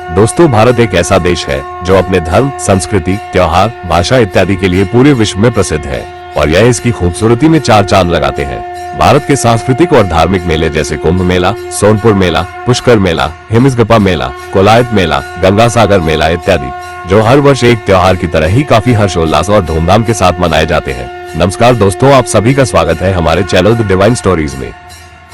दोस्तों, भारत एक ऐसा देश है जो अपने धर्म, संस्कृति, त्योहार, भाषा इत्यादि के लिए पूरे विश्व में प्रसिद्ध है और यह इसकी खूबसूरती में चार चांद लगाते हैं। भारत के सांस्कृतिक और धार्मिक मेले जैसे कुंभ मेला, सोनपुर मेला, पुष्कर मेला, हिमस्गपा मेला, कोलायत मेला, गंगा सागर मेला इत्यादि, जो हर वर्ष एक त्योहार की तरह ही काफी हर्षोल्लास और धूमधाम के साथ मनाए जाते हैं। नमस्कार दोस्तों, आप सभी का स्वागत है हमारे चैनल द डिवाइन स्टोरीज में।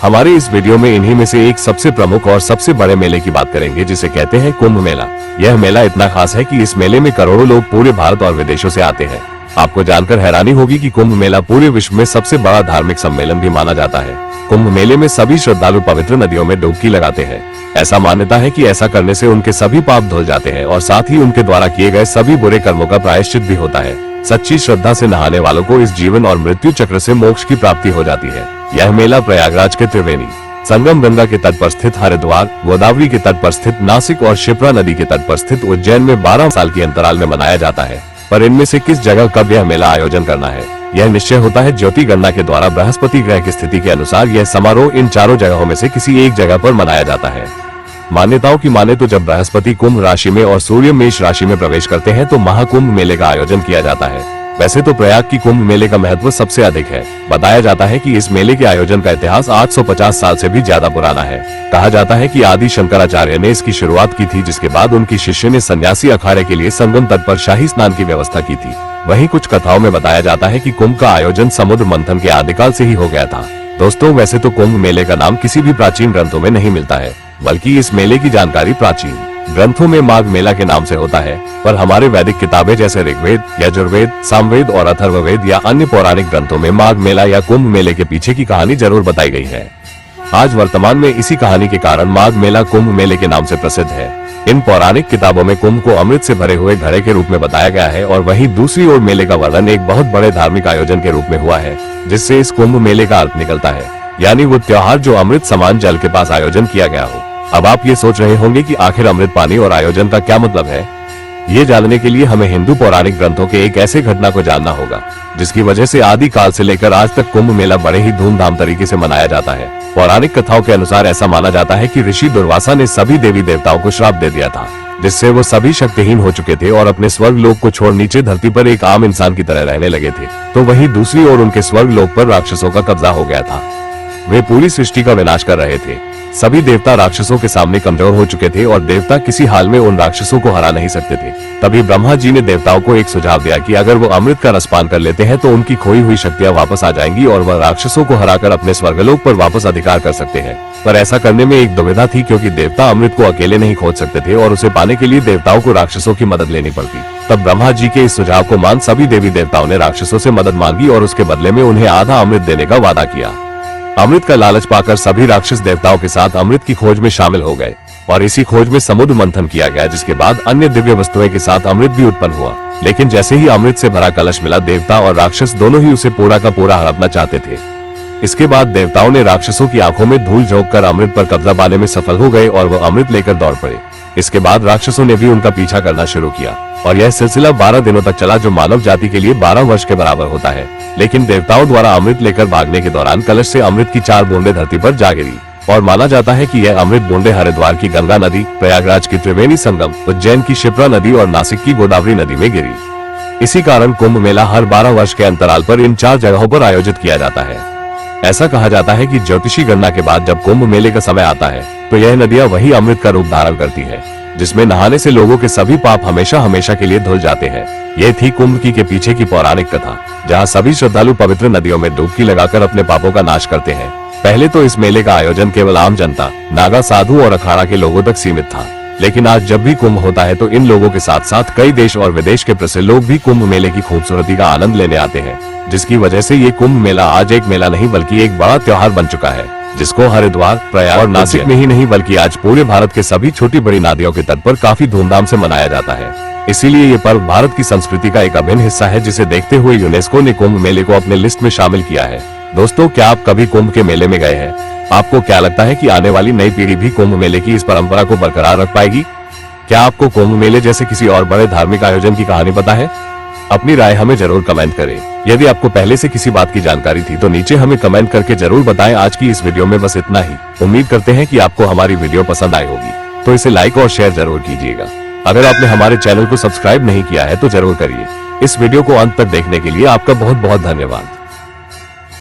हमारे इस वीडियो में इन्हीं में से एक सबसे प्रमुख और सबसे बड़े मेले की बात करेंगे, जिसे कहते हैं कुंभ मेला। यह मेला इतना खास है कि इस मेले में करोड़ों लोग पूरे भारत और विदेशों से आते हैं। आपको जानकर हैरानी होगी कि कुंभ मेला पूरे विश्व में सबसे बड़ा धार्मिक सम्मेलन भी माना जाता है। कुंभ मेले में सभी श्रद्धालु पवित्र नदियों में डुबकी लगाते हैं। ऐसा मान्यता है कि ऐसा करने से उनके सभी पाप धुल जाते हैं और साथ ही उनके द्वारा किए गए सभी बुरे कर्मों का प्रायश्चित भी होता है। सच्ची श्रद्धा से नहाने वालों को इस जीवन और मृत्यु चक्र से मोक्ष की प्राप्ति हो जाती है। यह मेला प्रयागराज के त्रिवेणी संगम, गंगा के तट पर स्थित हरिद्वार, गोदावरी के तट पर स्थित नासिक और शिप्रा नदी के तट पर स्थित उज्जैन में 12 साल के अंतराल में मनाया जाता है। पर इनमें से किस जगह कब यह मेला आयोजन करना है, यह निश्चय होता है ज्योति गणना के द्वारा। बृहस्पति ग्रह की स्थिति के अनुसार यह समारोह इन चारों जगहों में से किसी एक जगह पर मनाया जाता है। मान्यताओं की माने तो जब बृहस्पति कुंभ राशि में और सूर्य मेष राशि में प्रवेश करते हैं तो महाकुंभ मेले का आयोजन किया जाता है। वैसे तो प्रयाग की कुंभ मेले का महत्व सबसे अधिक है। बताया जाता है कि इस मेले के आयोजन का इतिहास 850 साल से भी ज्यादा पुराना है। कहा जाता है कि आदि शंकराचार्य ने इसकी शुरुआत की थी, जिसके बाद उनकी शिष्य ने सन्यासी अखाड़े के लिए संगम तट पर शाही स्नान की व्यवस्था की थी। वहीं कुछ कथाओं में बताया जाता है कि कुंभ का आयोजन समुद्र मंथन के आदिकाल से ही हो गया था। दोस्तों, वैसे तो कुंभ मेले का नाम किसी भी प्राचीन ग्रंथों में नहीं मिलता है, बल्कि इस मेले की जानकारी प्राचीन ग्रंथों में माघ मेला के नाम से होता है। पर हमारे वैदिक किताबें जैसे ऋग्वेद, यजुर्वेद, सामवेद और अथर्ववेद या अन्य पौराणिक ग्रंथों में माघ मेला या कुंभ मेले के पीछे की कहानी जरूर बताई गई है। आज वर्तमान में इसी कहानी के कारण माघ मेला कुंभ मेले के नाम से प्रसिद्ध है। इन पौराणिक किताबों में कुंभ को अमृत से भरे हुए घड़े के रूप में बताया गया है और वहीं दूसरी ओर मेले का वर्णन एक बहुत बड़े धार्मिक आयोजन के रूप में हुआ है, जिससे इस कुंभ मेले का अर्थ निकलता है, यानी वो त्योहार जो अमृत समान जल के पास आयोजन किया गया हो। अब आप ये सोच रहे होंगे कि आखिर अमृत पानी और आयोजन का क्या मतलब है। ये जानने के लिए हमें हिंदू पौराणिक ग्रंथों के एक ऐसे घटना को जानना होगा, जिसकी वजह से आदि काल से लेकर आज तक कुंभ मेला बड़े ही धूमधाम तरीके से मनाया जाता है। पौराणिक कथाओं के अनुसार ऐसा माना जाता है कि ऋषि दुर्वासा ने सभी देवी देवताओं को श्राप दे दिया था, जिससे वो सभी शक्तिहीन हो चुके थे और अपने स्वर्ग लोक को छोड़ नीचे धरती पर एक आम इंसान की तरह रहने लगे थे। तो वहीं दूसरी ओर उनके स्वर्ग लोक पर राक्षसों का कब्जा हो गया था। वे पूरी सृष्टि का विनाश कर रहे थे। सभी देवता राक्षसों के सामने कमजोर हो चुके थे और देवता किसी हाल में उन राक्षसों को हरा नहीं सकते थे। तभी ब्रह्मा जी ने देवताओं को एक सुझाव दिया कि अगर वो अमृत का रसपान कर लेते हैं तो उनकी खोई हुई शक्तियां वापस आ जाएंगी और वह राक्षसों को हराकर अपने स्वर्गलोक पर वापस अधिकार कर सकते हैं। पर ऐसा करने में एक दुविधा थी, क्योंकि देवता अमृत को अकेले नहीं खोज सकते थे और उसे पाने के लिए देवताओं को राक्षसों की मदद लेनी पड़ती। तब ब्रह्मा जी के इस सुझाव को मान सभी देवी देवताओं ने राक्षसों से मदद मांगी और उसके बदले में उन्हें आधा अमृत देने का वादा किया। अमृत का लालच पाकर सभी राक्षस देवताओं के साथ अमृत की खोज में शामिल हो गए और इसी खोज में समुद्र मंथन किया गया, जिसके बाद अन्य दिव्य वस्तुएं के साथ अमृत भी उत्पन्न हुआ। लेकिन जैसे ही अमृत से भरा कलश मिला, देवता और राक्षस दोनों ही उसे पूरा का पूरा हड़पना चाहते थे। इसके बाद देवताओं ने राक्षसों की आंखों में धूल झोंक कर अमृत पर कब्जा पाने में सफल हो गए और वह अमृत लेकर दौड़ पड़े। इसके बाद राक्षसों ने भी उनका पीछा करना शुरू किया और यह सिलसिला 12 दिनों तक चला, जो मानव जाति के लिए 12 वर्ष के बराबर होता है। लेकिन देवताओं द्वारा अमृत लेकर भागने के दौरान कलश से अमृत की 4 बूंदें धरती पर जा गिरी और माना जाता है कि यह अमृत बूंदें हरिद्वार की गंगा नदी, प्रयागराज की त्रिवेणी संगम, उज्जैन की शिप्रा नदी और नासिक की गोदावरी नदी में गिरी। इसी कारण कुंभ मेला हर 12 वर्ष के अंतराल पर इन 4 जगहों पर आयोजित किया जाता है। ऐसा कहा जाता है कि ज्योतिषी गणना के बाद जब कुंभ मेले का समय आता है तो यह नदियां वही अमृत का रूप धारण करती है, जिसमें नहाने से लोगों के सभी पाप हमेशा हमेशा के लिए धुल जाते हैं। यह थी कुंभ के पीछे की पौराणिक कथा, जहां सभी श्रद्धालु पवित्र नदियों में डुबकी लगाकर अपने पापों का नाश करते हैं। पहले तो इस मेले का आयोजन केवल आम जनता, नागा, साधु और अखाड़ा के लोगों तक सीमित था, लेकिन आज जब भी कुंभ होता है तो इन लोगों के साथ साथ कई देश और विदेश के प्रसिद्ध लोग भी कुंभ मेले की खूबसूरती का आनंद लेने आते हैं, जिसकी वजह से ये कुंभ मेला आज एक मेला नहीं बल्कि एक बड़ा त्योहार बन चुका है, जिसको हरिद्वार, प्रयाग और नासिक में ही नहीं बल्कि आज पूरे भारत के सभी छोटी बड़ी नदियों के तट पर काफी धूमधाम से मनाया जाता है। इसीलिए ये पर्व भारत की संस्कृति का एक अभिन्न हिस्सा है, जिसे देखते हुए यूनेस्को ने कुंभ मेले को अपने लिस्ट में शामिल किया है। दोस्तों, क्या आप कभी कुंभ के मेले में गए हैं? आपको क्या लगता है कि आने वाली नई पीढ़ी भी कुंभ मेले की इस परंपरा को बरकरार रख पाएगी? क्या आपको कुंभ मेले जैसे किसी और बड़े धार्मिक आयोजन की कहानी पता है? अपनी राय हमें जरूर कमेंट करें। यदि आपको पहले से किसी बात की जानकारी थी तो नीचे हमें कमेंट करके जरूर बताएं। आज की इस वीडियो में बस इतना ही। उम्मीद करते हैं कि आपको हमारी वीडियो पसंद आई होगी। तो इसे लाइक और शेयर जरूर कीजिएगा। अगर आपने हमारे चैनल को सब्सक्राइब नहीं किया है तो जरूर करिए। इस वीडियो को अंत तक देखने के लिए आपका बहुत बहुत धन्यवाद।